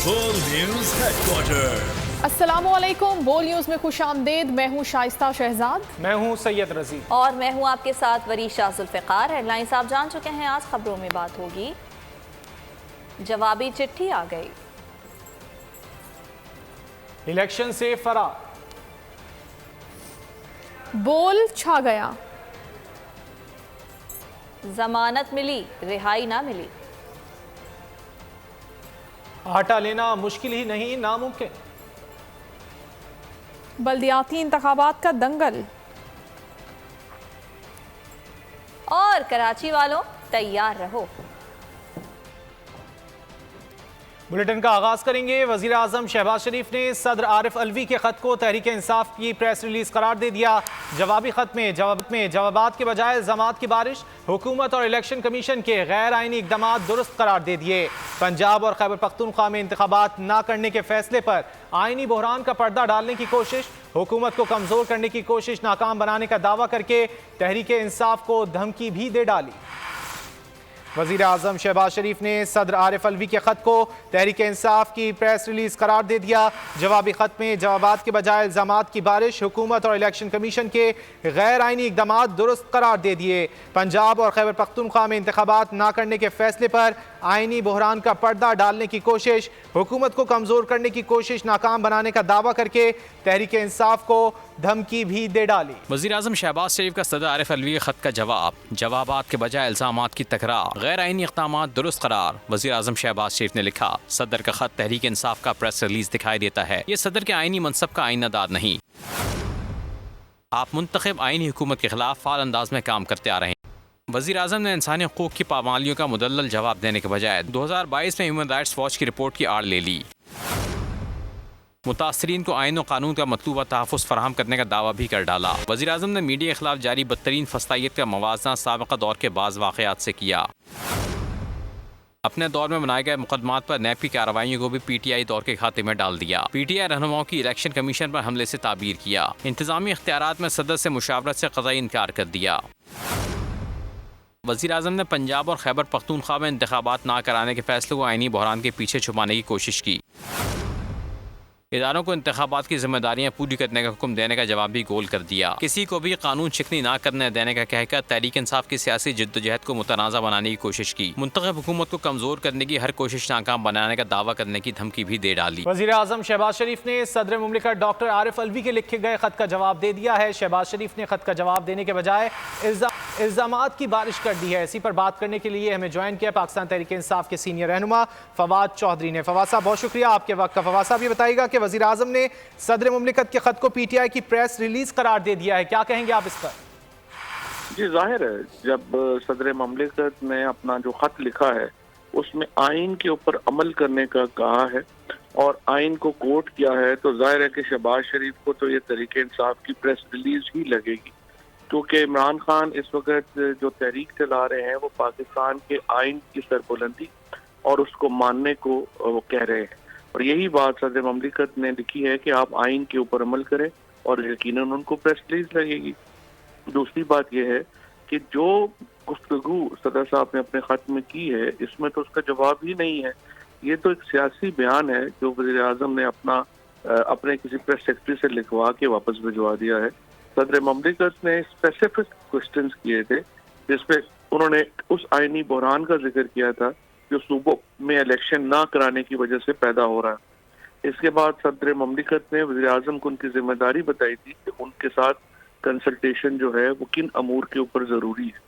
बोल news headquarter. अस्सलामुअलैकुम। बोल न्यूज में खुशामदीद। मैं हूँ शाइस्ता शहजाद। मैं हूँ सैयद रजी और मैं हूँ आपके साथ वरीशा जुल्फ़िकार। हेडलाइंस आप जान चुके हैं, आज खबरों में बात होगी। जवाबी चिट्ठी आ गई, इलेक्शन से फरार, बोल छा गया, जमानत मिली रिहाई ना मिली, आटा लेना मुश्किल ही नहीं नामुमकिन, बल्दियाती इंतखाबात का दंगल, और कराची वालों तैयार रहो। बुलेटिन का आगाज करेंगे। वजीर आजम शहबाज शरीफ ने सदर आरिफ अलवी के खत को तहरीक इंसाफ की प्रेस रिलीज करार दे दिया। जवाबी खत में जवाबात के बजाय इल्जामात की बारिश, हुकूमत और इलेक्शन कमीशन के गैर आइनी इकदाम दुरुस्त करार दे दिए। पंजाब और खैबर पख्तूनख्वा में इंतखाबात न करने के फैसले पर आइनी बहरान का पर्दा डालने की कोशिश, हुकूमत को कमजोर करने की कोशिश, नाकाम बनाने का दावा करके तहरीक इंसाफ को धमकी भी दे डाली। वजीर आजम शहबाज शरीफ ने सदर आरिफ अलवी के खत को तहरीक इंसाफ की प्रेस रिलीज करार दे दिया। जवाबी खत में जवाबात के बजाय इल्जामात की बारिश, हुकूमत और इलेक्शन कमीशन के गैर आइनी इकदाम दुरुस्त करार दे दिए। पंजाब और खैबर पख्तूनख्वा में इंतखाबात न करने के फैसले पर आइनी बहरान का पर्दा डालने की कोशिश, हुकूमत को कमजोर करने की कोशिश, नाकाम बनाने का दावा करके तहरीक इंसाफ को धमकी भी दे डाली। वज़ीर आज़म शहबाज शरीफ का सदर आरिफ अलवी के खत का जवाब, जवाबात के बजाय इल्जामात की तकरार, गैर आइनी इक़दाम दुरुस्त करार। वज़ीर आज़म शहबाज शरीफ ने लिखा, सदर का खत तहरीक इंसाफ का प्रेस रिलीज दिखाई देता है। ये सदर के आइनी मनसब का आइनादार नहीं, आप मुंतखब आइनी हुकूमत के खिलाफ फाल अंदाज में काम करते आ रहे हैं। वज़ीर आज़म ने इंसानी हकूक़ की पाबंदियों का मुदल्लल जवाब देने के बजाय 2022 में ह्यूमन राइट्स वॉच की रिपोर्ट की आड़ ले ली। मुतासरीन को आइन और कानून का मतलूबा तहफ़्फ़ुज़ फराहम करने का दावा भी कर डाला। वज़ीर आज़म ने मीडिया के खिलाफ जारी बदतरीन फस्तायत का मवाजना साबिक़ा दौर के बाज़ वाक़यात से किया। अपने दौर में बनाए गए मुकदमात पर नैब की कार्रवाइयों को भी PTI दौर के खाते में डाल दिया। PTI रहनुमाओं की इलेक्शन कमीशन पर हमले से ताबीर किया। इंतज़ामी इख्तियारात में सदर से मुशावरत से क़तई इनकार कर दिया। वज़ीर आज़म ने पंजाब और खैबर पख्तूनख्वा में इंतखाबात ना कराने के फैसले को आइनी बहरान के पीछे छुपाने की कोशिश की। इदारों को इंतखाबात की जिम्मेदारियां पूरी करने का हुक्म देने का जवाब भी गोल कर दिया। किसी को भी कानून शिकनी ना करने देने का कहकर तहरीक इंसाफ की सियासी जद्दोजहद को मुतनाज़ा बनाने की कोशिश की। मुंतखब हुकूमत को कमजोर करने की हर कोशिश नाकाम बनाने का दावा करने की धमकी भी दे डाली। वज़ीर आज़म शहबाज शरीफ ने सदर मुमलिकत डॉक्टर आरिफ अलवी के लिखे गए खत का जवाब दे दिया है। शहबाज शरीफ ने खत का जवाब देने के बजाय इल्जामात की बारिश कर दी है। इसी पर बात करने के लिए हमें ज्वाइन किया पाकिस्तान तहरीक इंसाफ के सीनियर रहनुमा फवाद चौधरी ने। फवाद साहब, बहुत शुक्रिया आपके वक्त का। फवाद साहब, ये बताइएगा कि वज़ीर आज़म ने सदर मुमलिकत के खत को PTI की प्रेस रिलीज करार दे दिया है, क्या कहेंगे आप इस पर? जी, जाहिर है जब सदर मुमलिकत ने अपना जो खत लिखा है उसमें आइन के ऊपर अमल करने का कहा है और आइन को कोट किया है, तो जाहिर है कि शहबाज शरीफ को तो ये तहरीक इंसाफ की प्रेस रिलीज ही लगेगी, क्योंकि इमरान खान इस वक्त जो तहरीक चला रहे हैं वो पाकिस्तान के आइन की सरबुलंदी और उसको मानने को वो कह रहे हैं। और यही बात सदर मुमलिकत ने लिखी है कि आप आइन के ऊपर अमल करें और यकीनन उनको प्रेस रिलीज लगेगी। दूसरी बात यह है कि जो गुफ्तगू सदर साहब ने अपने खत में की है इसमें तो उसका जवाब ही नहीं है। ये तो एक सियासी बयान है जो वज़ीर आज़म ने अपने किसी प्रेस सेक्रेटरी से लिखवा के वापस भिजवा दिया है। सदर मुमलिकत ने स्पेसिफिक क्वेश्चंस किए थे जिसपे उन्होंने उस आइनी बहरान का जिक्र किया था जो सूबों में इलेक्शन ना कराने की वजह से पैदा हो रहा है। इसके बाद सदर मुमलिकत ने वज़ीर आज़म को उनकी जिम्मेदारी बताई थी कि उनके साथ कंसल्टेशन जो है वो किन अमूर के ऊपर ज़रूरी है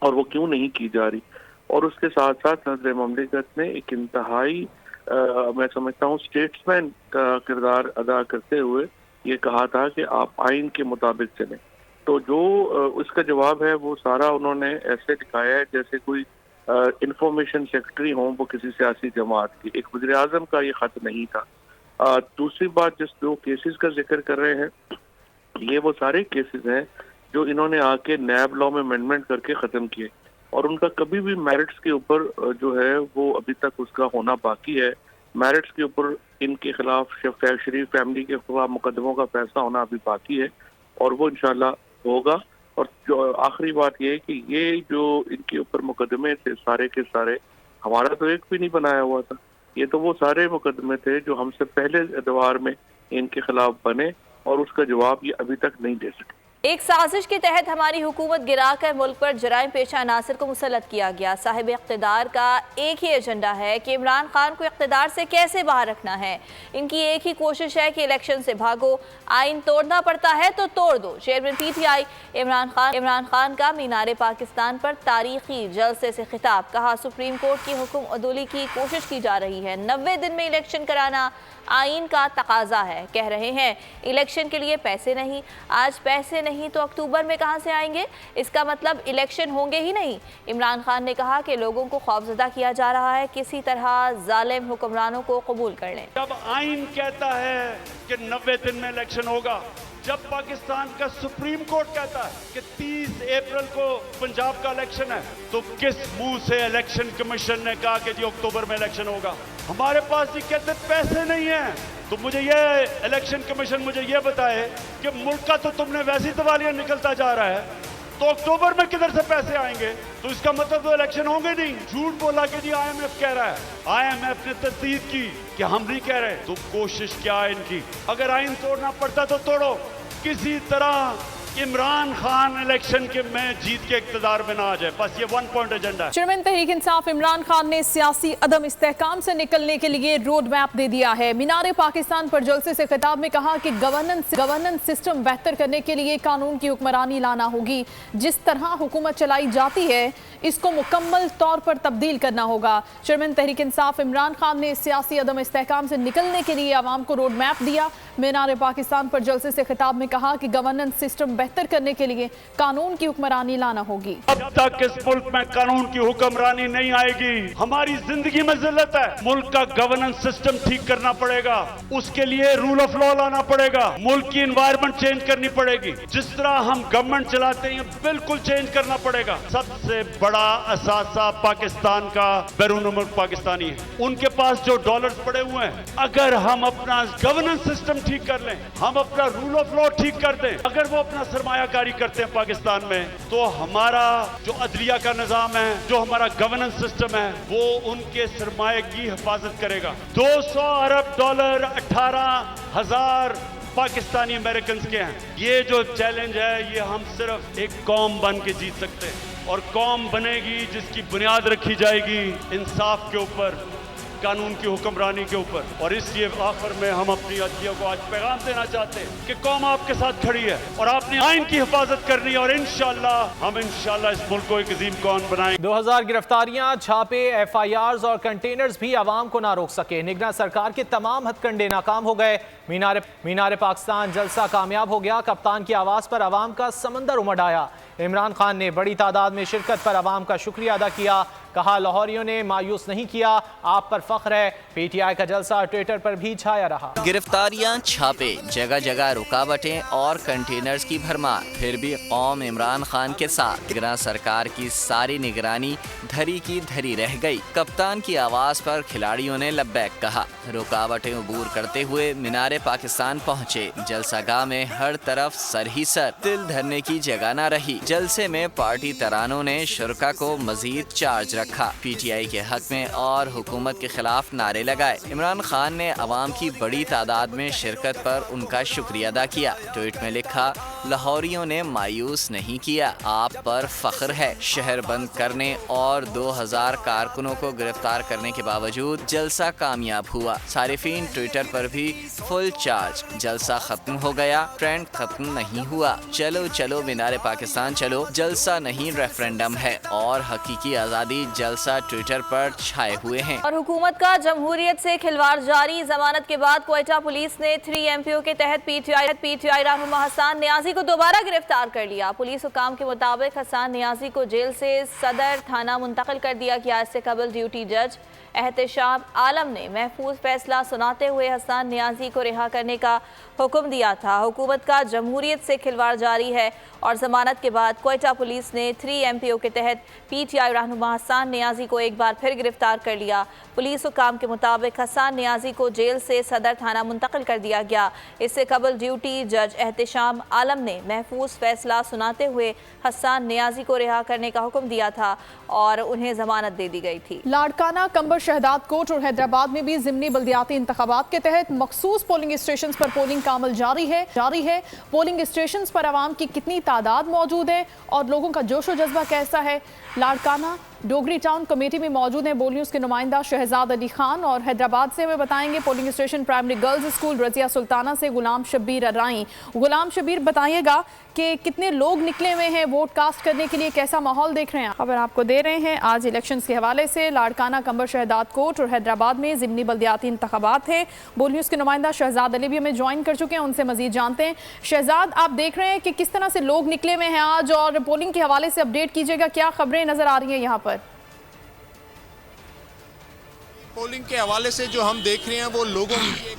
और वो क्यों नहीं की जा रही। और उसके साथ साथ सदर मुमलिकत ने एक इंतहाई मैं समझता हूँ स्टेट्समैन का किरदार अदा करते हुए ये कहा था कि आप आइन के मुताबिक चलें। तो जो उसका जवाब है वो सारा उन्होंने ऐसे दिखाया है जैसे कोई इंफॉर्मेशन सेक्रेटरी हो वो किसी सियासी जमात की। एक वज़ीर आज़म का ये खत नहीं था। दूसरी बात, जिस दो केसेस का जिक्र कर रहे हैं ये वो सारे केसेस हैं जो इन्होंने आके नैब लॉ में अमेंडमेंट करके ख़त्म किए और उनका कभी भी मेरिट्स के ऊपर जो है वो अभी तक उसका होना बाकी है। मेरिट्स के ऊपर इनके खिलाफ शरीफ फैमिली के खिलाफ मुकदमों का फैसला होना अभी बाकी है और वो इंशाल्लाह होगा। और जो आखिरी बात ये है कि ये जो इनके ऊपर मुकदमे थे सारे के सारे, हमारा तो एक भी नहीं बनाया हुआ था। ये तो वो सारे मुकदमे थे जो हमसे पहले एतवार में इनके खिलाफ बने और उसका जवाब ये अभी तक नहीं दे सके। एक साजिश के तहत हमारी हुकूमत गिराकर मुल्क पर जराइम पेशा अनासर को मुसल्लत किया गया। साहिब इख्तिदार का एक ही एजेंडा है कि इमरान खान को इख्तिदार से कैसे बाहर रखना है। इनकी एक ही कोशिश है कि इलेक्शन से भागो, आइन तोड़ना पड़ता है तो तोड़ दो। चेयरमैन PTI इमरान खान का मीनार पाकिस्तान पर तारीखी जलसे से खिताब। कहा, सुप्रीम कोर्ट की हुक्म अदूली की कोशिश की जा रही है। 90 दिन में इलेक्शन कराना आइन का तकाजा है। कह रहे हैं इलेक्शन के लिए पैसे नहीं। आज पैसे नहीं तो अक्टूबर में कहां से आएंगे? इसका मतलब इलेक्शन होंगे ही नहीं। इमरान खान ने कहा कि लोगों को खौफजदा किया जा रहा है, किसी तरह जालिम हुक्मरानों को कबूल कर लें। जब आइन कहता है कि 90 दिन में इलेक्शन होगा, जब पाकिस्तान का सुप्रीम कोर्ट कहता है कि 30 अप्रैल को पंजाब का इलेक्शन है, तो किस मुंह से इलेक्शन कमीशन ने कहा कि जी अक्टूबर में इलेक्शन होगा? हमारे पास ये कहते पैसे नहीं है। तो मुझे ये इलेक्शन कमीशन मुझे ये बताए कि मुल्क का तो तुमने वैसी दिवालिया निकलता जा रहा है, तो अक्टूबर में किधर से पैसे आएंगे? तो इसका मतलब तो इलेक्शन होंगे नहीं। झूठ बोला कि जी IMF कह रहा है। IMF ने तस्दीक की कि हम नहीं कह रहे। तो कोशिश क्या है इनकी? अगर आइन तोड़ना पड़ता तो तोड़ो, किसी तरह इमरान खान इलेक्शन के में जीत के इख्तिदार में ना आ जाए। बस ये 1 पॉइंट एजेंडा है। चेयरमैन तहरीक इंसाफ इमरान खान ने सियासी अदम इस्तेहकाम से निकलने के लिए रोड मैप दे दिया है। मीनार पाकिस्तान पर जलसे से खिताब में कहा कि गवर्नेंस सिस्टम बेहतर करने के लिए कानून की हुक्मरानी लाना होगी। जिस तरह हुकूमत चलाई जाती है इसको मुकम्मल तौर पर तब्दील करना होगा। चेयरमैन तहरीक इंसाफ इमरान खान ने सियासी अदम इस्तेहकाम से निकलने के लिए आवाम को रोड मैप दिया। मीनार पाकिस्तान पर जलसे से खिताब में कहा कि गवर्नेंस सिस्टम बेहतर करने के लिए कानून की हुक्मरानी लाना होगी। अब तक इस मुल्क में कानून की हुक्मरानी नहीं आएगी, हमारी जिंदगी में जिल्लत है। मुल्क का गवर्नेंस सिस्टम ठीक करना पड़ेगा, उसके लिए रूल ऑफ लॉ लाना पड़ेगा, मुल्क की एनवायरनमेंट चेंज करनी पड़ेगी। जिस तरह हम गवर्नमेंट चलाते हैं बिल्कुल चेंज करना पड़ेगा। सबसे बड़ा असासा पाकिस्तान का बैरून मुल्क पाकिस्तानी है। उनके पास जो डॉलर्स पड़े हुए हैं, अगर हम अपना गवर्नेंस सिस्टम ठीक कर लें, हम अपना रूल ऑफ लॉ ठीक कर दें, अगर वो अपना सरमायाकारी करते हैं पाकिस्तान में, तो हमारा जो अदलिया का निजाम है, जो हमारा गवर्नेंस सिस्टम है, वो उनके सरमाए की हिफाजत करेगा। 200 अरब डॉलर 18,000 पाकिस्तानी अमेरिकन के हैं। ये जो चैलेंज है, ये हम सिर्फ एक कौम बन के जीत सकते हैं, और कौम बनेगी जिसकी बुनियाद रखी जाएगी इंसाफ के ऊपर, कानून की हुक्मरानी के ऊपर। और इसलिए आखिर में हम अपनी अदलिया को आज पैगाम देना चाहते हैं कि कौम आपके साथ खड़ी है और आपने आइन की हिफाजत करनी है, और इंशाअल्लाह इस मुल्क को एक अजीम कौम बनाएंगे। 2000 गिरफ्तारियां, छापे, FIRs और कंटेनर्स भी आवाम को ना रोक सके। निगरान सरकार के तमाम हथकंडे नाकाम हो गए। मीनार पाकिस्तान जलसा कामयाब हो गया। कप्तान की आवाज़ पर आवाम का समंदर उमड़ आया। इमरान खान ने बड़ी तादाद में शिरकत पर आवाम का शुक्रिया अदा किया। कहा, लाहौरियों ने मायूस नहीं किया, आप पर फख्र है। PTI का जलसा ट्विटर पर भी छाया रहा। गिरफ्तारियां, छापे, जगह जगह रुकावटें और कंटेनर्स की भरमार, फिर भी कौम इमरान खान के साथ। निगरान सरकार की सारी निगरानी धरी की धरी रह गई। कप्तान की आवाज़ पर खिलाड़ियों ने लब्बैक कहा। रुकावटें अबूर करते हुए मीनार पाकिस्तान पहुँचे। जलसागाह में हर तरफ सर ही सर, तिल धरने की जगह न रही। जलसे में पार्टी तरानों ने शुरका को मजीद चार्ज रखा। PTI के हक में और हुकूमत के खिलाफ नारे लगाए। इमरान खान ने अवाम की बड़ी तादाद में शिरकत पर उनका शुक्रिया अदा किया। ट्वीट में लिखा, लाहौरियों ने मायूस नहीं किया, आप पर फख्र है। शहर बंद करने और 2000 कारकुनों को गिरफ्तार करने के बावजूद जलसा कामयाब हुआ। सारिफीन ट्विटर पर भी फुल चार्ज। जलसा खत्म हो गया, ट्रेंड खत्म नहीं हुआ। चलो चलो मीनार पाकिस्तान चलो, जलसा नहीं रेफरेंडम है। और हकीकी आज़ादी जलसा ट्विटर पर छाए हुए हैं। और हुकूमत का जमहूरियत से खिलवाड़ जारी। जमानत के बाद क्वेटा पुलिस ने 3 MPO के तहत PTI रहनुमा हसन नियाजी को दोबारा गिरफ्तार कर लिया। पुलिस हुकाम के मुताबिक हसन नियाजी को जेल से सदर थाना मुंतकिल कर दिया गया। इससे कबल ड्यूटी जज एहतशाम आलम ने महफूज फैसला सुनाते हुए हसन नियाजी को रिहा करने का हुक्म दिया था। हुकूमत का जमहूरियत से खिलवाड़ जारी है और जमानत के बाद क्वेटा पुलिस ने 3 MPO के तहत PTI रहनुमा हसन नियाजी को एक बार फिर गिरफ्तार कर लिया। पुलिस हुक्काम के मुताबिक हसन नियाजी को जेल से सदर थाना मुंतकिल कर दिया गया। इससे कबल ड्यूटी जज एहतशाम आलम ने महफूज फैसला सुनाते हुए हसन नियाजी को रिहा करने का हुक्म दिया था और उन्हें जमानत दे दी गई थी। लाड़काना, कंबर शहदाद कोट और हैदराबाद में भी ज़िमनी बल्दियाती इंतखाबात के तहत मखसूस पोलिंग स्टेशन पर पोलिंग का अमल जारी है। पोलिंग स्टेशन पर आवाम की कितनी तादाद मौजूद है और लोगों का जोश व जज्बा कैसा है? लाड़काना डोगरी टाउन कमेटी में मौजूद हैं बोल न्यूज़ के नुमाइंदा शहजाद अली खान और हैदराबाद से हमें बताएंगे polling station primary girls school Razia Sultana से गुलाम शब्बीर अर्राई। गुलाम शब्बीर, बताइएगा कि कितने लोग निकले हुए हैं वोट कास्ट करने के लिए, कैसा माहौल देख रहे हैं? खबर आपको दे रहे हैं आज इलेक्शंस के हवाले से लाड़काना, कंबर शहदाद कोट और हैदराबाद में ज़िमनी बल्दियाती इंतखाबात है। बोल न्यूज़ के नुमाइंदा शहजाद अली भी हमें ज्वाइन कर चुके हैं, उनसे मजीद जानते हैं। शहजाद, आप देख रहे हैं कि किस तरह से लोग निकले हुए हैं आज और पोलिंग के हवाले से अपडेट कीजिएगा, क्या खबरें नजर आ रही हैं यहाँ पर? पोलिंग के हवाले से जो हम देख रहे हैं वो लोगों की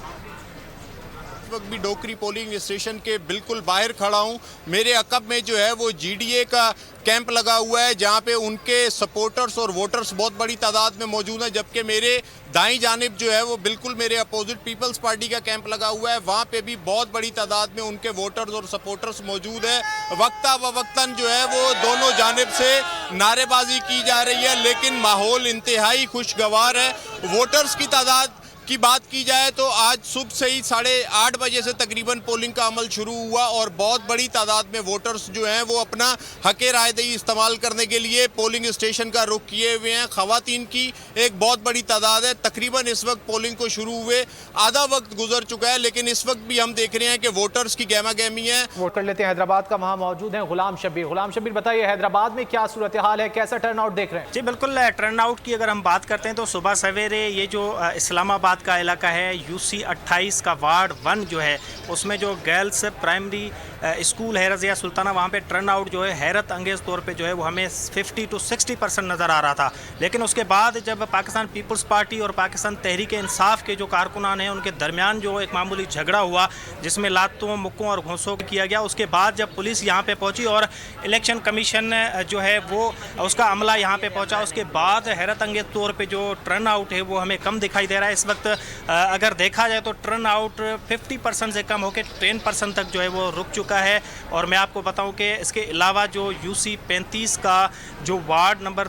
इस वक्त भी डोकरी पोलिंग स्टेशन के बिल्कुल बाहर खड़ा हूं। मेरे अकब में जो है वो जीडीए का कैंप लगा हुआ है जहां पे उनके सपोर्टर्स और वोटर्स बहुत बड़ी तादाद में मौजूद हैं, जबकि मेरे दाईं जानिब जो है वो बिल्कुल मेरे अपोजिट पीपल्स पार्टी का कैंप लगा हुआ है। वहां पे भी बहुत बड़ी तादाद में उनके वोटर्स और सपोर्टर्स मौजूद है। वक्ता व वक्तन जो है वो दोनों जानिब से नारेबाजी की जा रही है, लेकिन माहौल इंतहाई खुशगवार है। वोटर्स की तादाद की बात की जाए तो आज सुबह से ही 8:30 बजे से तकरीबन पोलिंग का अमल शुरू हुआ और बहुत बड़ी तादाद में वोटर्स जो हैं वो अपना हक़ रायदही इस्तेमाल करने के लिए पोलिंग स्टेशन का रुख किए हुए हैं। ख़वातीन की एक बहुत बड़ी तादाद है। तकरीबन इस वक्त पोलिंग को शुरू हुए आधा वक्त गुजर चुका है, लेकिन इस वक्त भी हम देख रहे हैं कि वोटर्स की गहमा गहमी है। वोट कर लेते हैं हैदराबाद का, वहाँ मौजूद हैं गुलाम शब्बीर। गुलाम शब्बीर, बताइए हैदराबाद में क्या सूरत हाल है, कैसा टर्न आउट देख रहे हैं? जी बिल्कुल, टर्न आउट की अगर हम बात करते हैं तो सुबह सवेरे ये जो इस्लामाबाद का इलाका है यूसी 28 का वार्ड 1 जो है उसमें जो गर्ल्स प्राइमरी स्कूल है रजिया सुल्ताना, वहाँ पे टर्न आउट जो है हैरत अंगेज़ तौर पे जो है वो हमें 50 to 60% नज़र आ रहा था। लेकिन उसके बाद जब पाकिस्तान पीपल्स पार्टी और पाकिस्तान तहरीक इंसाफ के जो कारकुनान हैं उनके दरमियान जो एक मामूली झगड़ा हुआ जिसमें लातों मुक्कों और घोंसों किया गया, उसके बाद जब पुलिस यहाँ पे पहुँची और इलेक्शन कमीशन जो है वो उसका अमला यहाँ पे पहुँचा, उसके बाद हैरत अंगेज़ तौर पर जो टर्न आउट है वो हमें कम दिखाई दे रहा है। इस वक्त अगर देखा जाए तो टर्न आउट 50% से कम होकर 10% तक जो है वो रुक चुका है। और मैं आपको बताऊं कि इसके अलावा जो यूसी 35 का जो वार्ड नंबर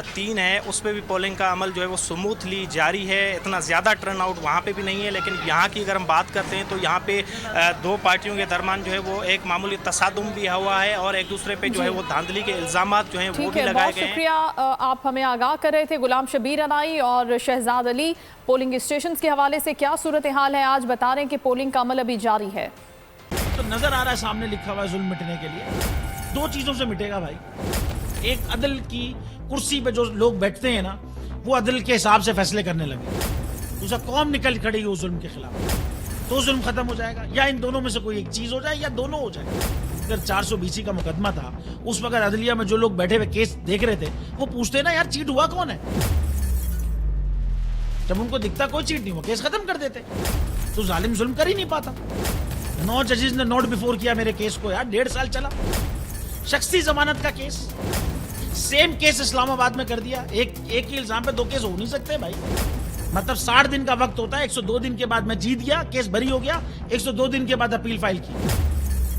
3 है उस पर भी पोलिंग का अमल जो है वो स्मूथली जारी है। इतना ज़्यादा टर्न आउट वहाँ पे भी नहीं है, लेकिन यहाँ की अगर हम बात करते हैं तो यहाँ पे दो पार्टियों के दरमियान जो है वो एक मामूली तसादुम भी हुआ है और एक दूसरे पे जो है वो धांधली के इल्ज़ाम जो हैं वो भी लगाए गए हैं। शुक्रिया, आप हमें आगाह कर रहे थे गुलाम शब्बीर अनाई और शहजाद अली। पोलिंग स्टेशन के हवाले से क्या सूरत हाल है? आज बता रहे हैं कि पोलिंग का अमल अभी जारी है। तो नजर आ रहा है सामने लिखा हुआ है जुल्म मिटने के लिए। दो चीजों से मिटेगा भाई, एक अदल की कुर्सी पे जो लोग बैठते हैं ना वो अदल के हिसाब से फैसले करने लगे, दूसरा कौम निकल खड़ेगी उस जुल्म के खिलाफ, तो जुल्म खत्म हो जाएगा। या इन दोनों में से कोई एक चीज हो जाए या दोनों हो जाए। अगर 420 का मुकदमा था उस वक्त अदलिया में जो लोग बैठे हुए केस देख रहे थे वो पूछते ना यार चीट हुआ कौन है, जब उनको दिखता कोई चीट नहीं हुआ केस खत्म कर देते। तो जालिम जुल्म कर ही नहीं पाता। 9 जजेस ने नोट बिफोर किया मेरे केस को यार, 1.5 साल चला। शख्सी जमानत का केस, सेम केस इस्लामाबाद में कर दिया। एक ही इल्जाम पे 2 केस हो नहीं सकते भाई। मतलब 60 दिन का वक्त होता है, 102 दिन के बाद मैं जीत गया, केस बरी हो गया, 102 दिन के बाद अपील फाइल की,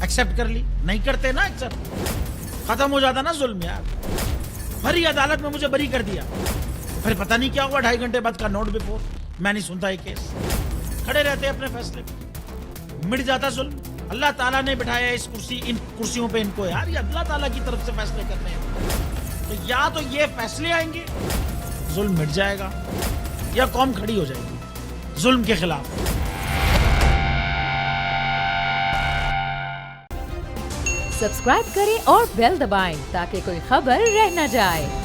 एक्सेप्ट कर ली। नहीं करते ना एक्सेप्ट, खत्म हो जाता ना जुल्म यार। भरी अदालत में मुझे बरी कर दिया, फिर पता नहीं क्या हुआ 2.5 घंटे बाद का नोट बिफोर, मैं नहीं सुनता ये केस। खड़े रहते अपने फैसले पे, मिट जाता जुल्म। अल्लाह ताला ने बिठाया इन कुर्सियों पे इनको यार, ये अल्लाह ताला की तरफ से फैसले करने हैं। तो या तो ये फैसले आएंगे जुल्म मिट जाएगा या कौम खड़ी हो जाएगी जुल्म के खिलाफ। सब्सक्राइब करें और बेल दबाएं ताकि कोई खबर रह न जाए।